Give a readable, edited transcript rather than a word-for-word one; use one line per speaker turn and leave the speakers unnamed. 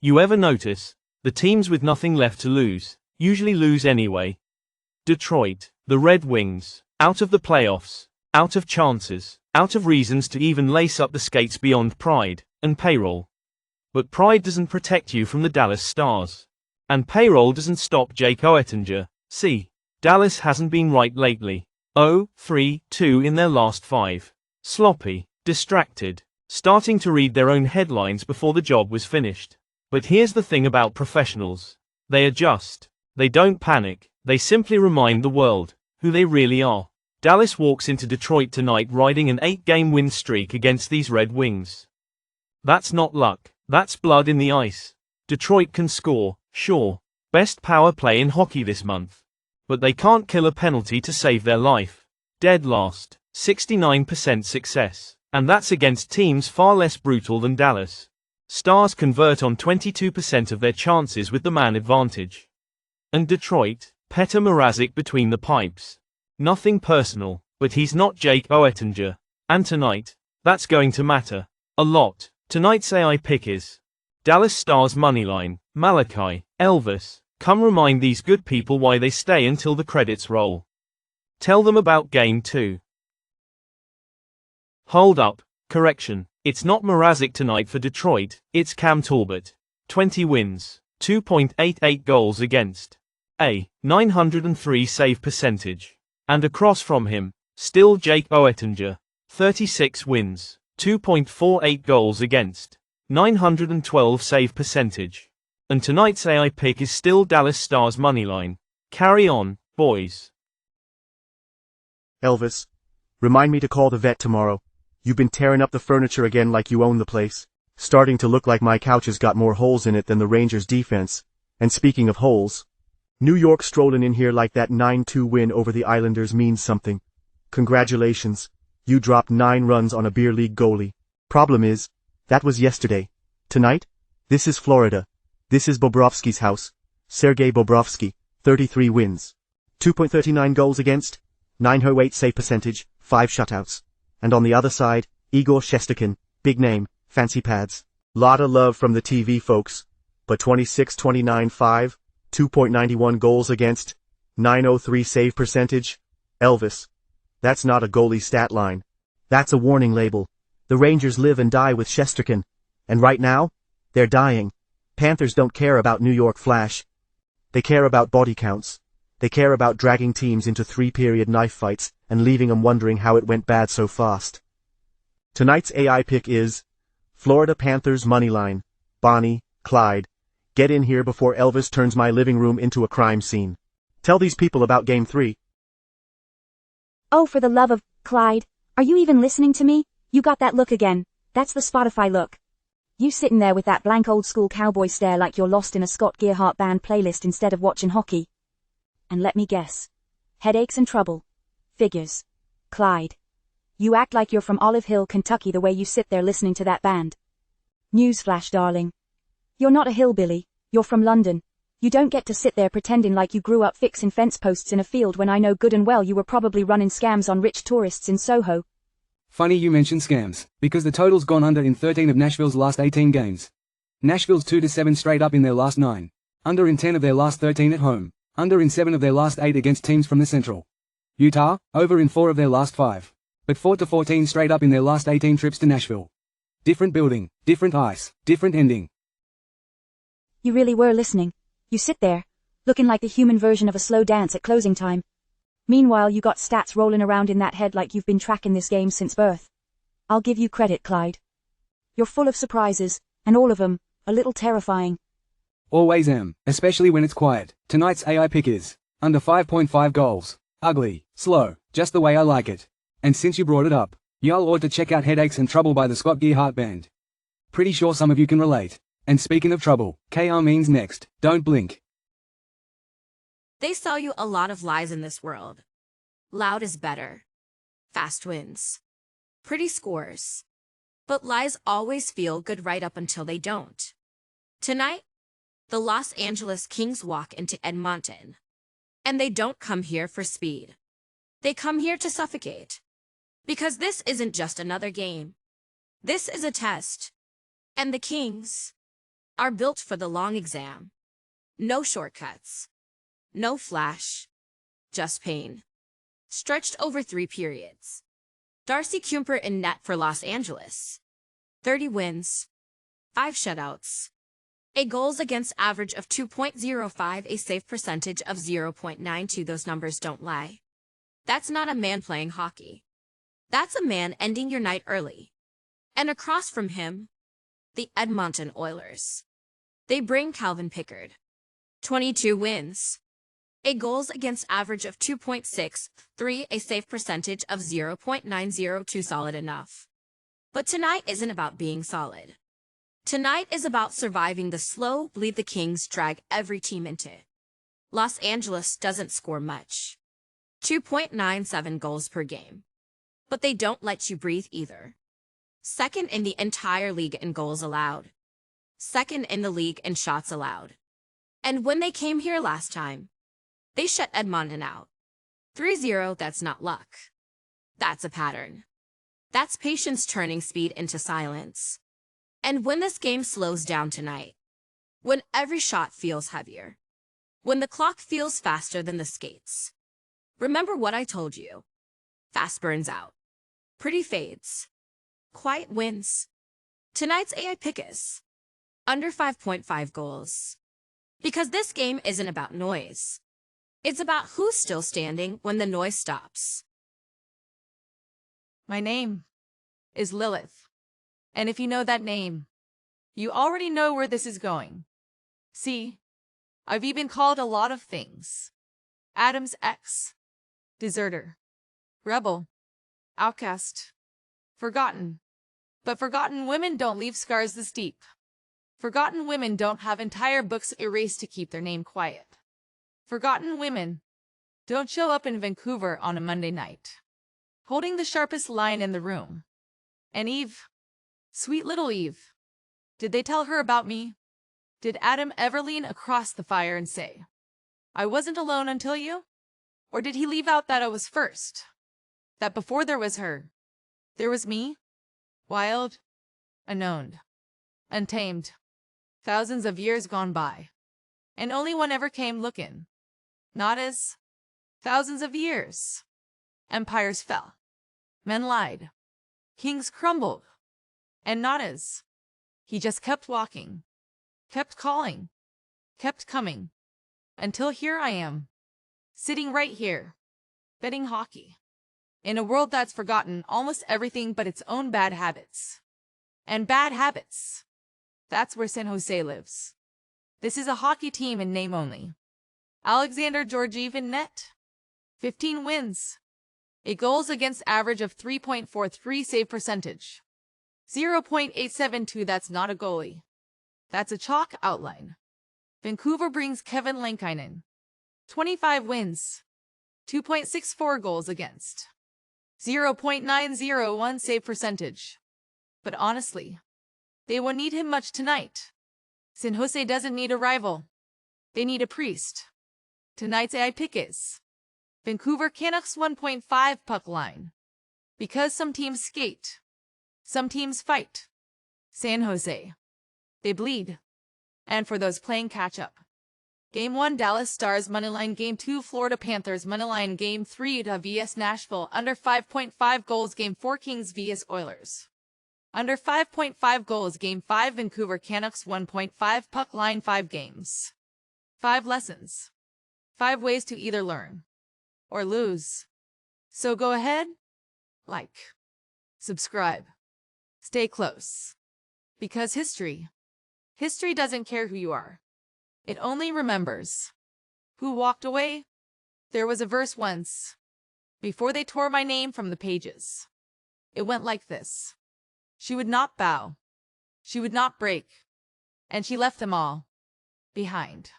You ever notice? The teams with nothing left to lose usually lose anyway. Detroit, the Red Wings, out of the playoffs, out of chances, out of reasons to even lace up the skates beyond pride and payroll. But pride doesn't protect you from the Dallas Stars. And payroll doesn't stop Jake Oettinger. See, Dallas hasn't been right lately. 0-3-2 in their last 5. Sloppy, distracted, starting to read their own headlines before the job was finished. But here's the thing about professionals. They adjust. They don't panic. They simply remind the world who they really are. Dallas walks into Detroit tonight riding an 8-game win streak against these Red Wings. That's not luck. That's blood in the ice. Detroit can score, sure. Best power play in hockey this month. But they can't kill a penalty to save their life. Dead last. 69% success. And that's against teams far less brutal than Dallas. Stars convert on 22% of their chances with the man advantage. And Detroit, Petr Mrazek between the pipes. Nothing personal, but he's not Jake Oettinger. And tonight, that's going to matter. A lot. Tonight's AI pick is Dallas Stars moneyline, Malachi, Elvis. Come remind these good people why they stay until the credits roll. Tell them about Game 2. Hold up, correction. It's not Mrazek tonight for Detroit, it's Cam Talbot. 20 wins, 2.88 goals against. A 903 save percentage. And across from him, still Jake Oettinger. 36 wins, 2.48 goals against. 912 save percentage. And tonight's AI pick is still Dallas Stars moneyline. Carry on, boys.
Elvis, remind me to call the vet tomorrow. You've been tearing up the furniture again like you own the place. Starting to look like my couch has got more holes in it than the Rangers' defense. And speaking of holes, New York strolling in here like that 9-2 win over the Islanders means something. Congratulations. You dropped 9 runs on a beer league goalie. Problem is, that was yesterday. Tonight? This is Florida. This is Bobrovsky's house. Sergei Bobrovsky, 33 wins. 2.39 goals against, 908 save percentage, 5 shutouts. And on the other side, Igor Shesterkin, big name, fancy pads. Lotta love from the TV folks. But 26-29-5, 2.91 goals against, 903 save percentage. Elvis. That's not a goalie stat line. That's a warning label. The Rangers live and die with Shesterkin. And right now, they're dying. Panthers don't care about New York Flash. They care about body counts. They care about dragging teams into 3-period knife fights and leaving them wondering how it went bad so fast. Tonight's AI pick is Florida Panthers moneyline. Bonnie, Clyde. Get in here before Elvis turns my living room into a crime scene. Tell these people about Game 3.
Oh, for the love of Clyde, are you even listening to me? You got that look again. That's the Spotify look. You sitting there with that blank old school cowboy stare like you're lost in a Scott Gearhart band playlist instead of watching hockey. And let me guess. Headaches and trouble. Figures. Clyde. You act like you're from Olive Hill, Kentucky the way you sit there listening to that band. Newsflash, darling. You're not a hillbilly, you're from London. You don't get to sit there pretending like you grew up fixing fence posts in a field when I know good and well you were probably running scams on rich tourists in Soho.
Funny you mention scams, because the total's gone under in 13 of Nashville's last 18 games. Nashville's 2-7 straight up in their last 9. Under in 10 of their last 13 at home. Under in 7 of their last 8 against teams from the Central. Utah, over in 4 of their last 5. But 4-14 straight up in their last 18 trips to Nashville. Different building, different ice, different ending.
You really were listening. You sit there, looking like the human version of a slow dance at closing time. Meanwhile you got stats rolling around in that head like you've been tracking this game since birth. I'll give you credit, Clyde. You're full of surprises, and all of them, a little terrifying.
Always am, especially when it's quiet. Tonight's AI pick is under 5.5 goals. Ugly, slow, just the way I like it. And since you brought it up, y'all ought to check out Headaches and Trouble by the Scott Gearhart Band. Pretty sure some of you can relate. And speaking of trouble, KR means next, don't blink.
They sell you a lot of lies in this world. Loud is better. Fast wins. Pretty scores. But lies always feel good right up until they don't. Tonight, the Los Angeles Kings walk into Edmonton. And they don't come here for speed. They come here to suffocate. Because this isn't just another game. This is a test. And the Kings, are built for the long exam. No shortcuts. No flash. Just pain. Stretched over 3 periods. Darcy Kuemper in net for Los Angeles. 30 wins. 5 shutouts. A goals against average of 2.05, a save percentage of 0.92. Those numbers don't lie. That's not a man playing hockey. That's a man ending your night early. And across from him, the Edmonton Oilers. They bring Calvin Pickard. 22 wins. A goals against average of 2.63, a save percentage of 0.902. Solid enough. But tonight isn't about being solid. Tonight is about surviving the slow bleed the Kings drag every team into. Los Angeles doesn't score much. 2.97 goals per game. But they don't let you breathe either. Second in the entire league in goals allowed. Second in the league in shots allowed. And when they came here last time, they shut Edmonton out. 3-0, that's not luck. That's a pattern. That's patience turning speed into silence. And when this game slows down tonight, when every shot feels heavier, when the clock feels faster than the skates, remember what I told you. Fast burns out. Pretty fades. Quiet wins. Tonight's AI pick is under 5.5 goals. Because this game isn't about noise. It's about who's still standing when the noise stops.
My name is Lilith. And if you know that name, you already know where this is going. See, I've even called a lot of things. Adam's ex, deserter, rebel, outcast, forgotten. But forgotten women don't leave scars this deep. Forgotten women don't have entire books erased to keep their name quiet. Forgotten women don't show up in Vancouver on a Monday night, holding the sharpest line in the room. And Eve, sweet little Eve, did they tell her about me? Did Adam ever lean across the fire and say, I wasn't alone until you? Or did he leave out that I was first? That before there was her, there was me? Wild, unknown, untamed, thousands of years gone by, and only one ever came looking. Not as thousands of years. Empires fell. Men lied. Kings crumbled. And not as. He just kept walking. Kept calling. Kept coming. Until here I am. Sitting right here. Betting hockey. In a world that's forgotten almost everything but its own bad habits. And bad habits. That's where San Jose lives. This is a hockey team in name only. Alexander Georgiev in net. 15 wins. A goals against average of 3.43, save percentage. 0.872. That's not a goalie. That's a chalk outline. Vancouver brings Kevin Lankinen. 25 wins. 2.64 goals against. 0.901 save percentage. But honestly, they won't need him much tonight. San Jose doesn't need a rival. They need a priest. Tonight's AI pick is Vancouver Canucks 1.5 puck line. Because some teams skate. Some teams fight. San Jose. They bleed. And for those playing catch-up. Game 1 Dallas Stars moneyline. Game 2 Florida Panthers moneyline. Game 3 Utah vs Nashville under 5.5 goals. Game 4 Kings vs Oilers under 5.5 goals. Game 5 Vancouver Canucks 1.5 puck line. 5 games. 5 lessons. 5 ways to either learn or lose. So go ahead, like, subscribe, stay close. Because history doesn't care who you are. It only remembers who walked away. There was a verse once, before they tore my name from the pages. It went like this. She would not bow. She would not break. And she left them all behind.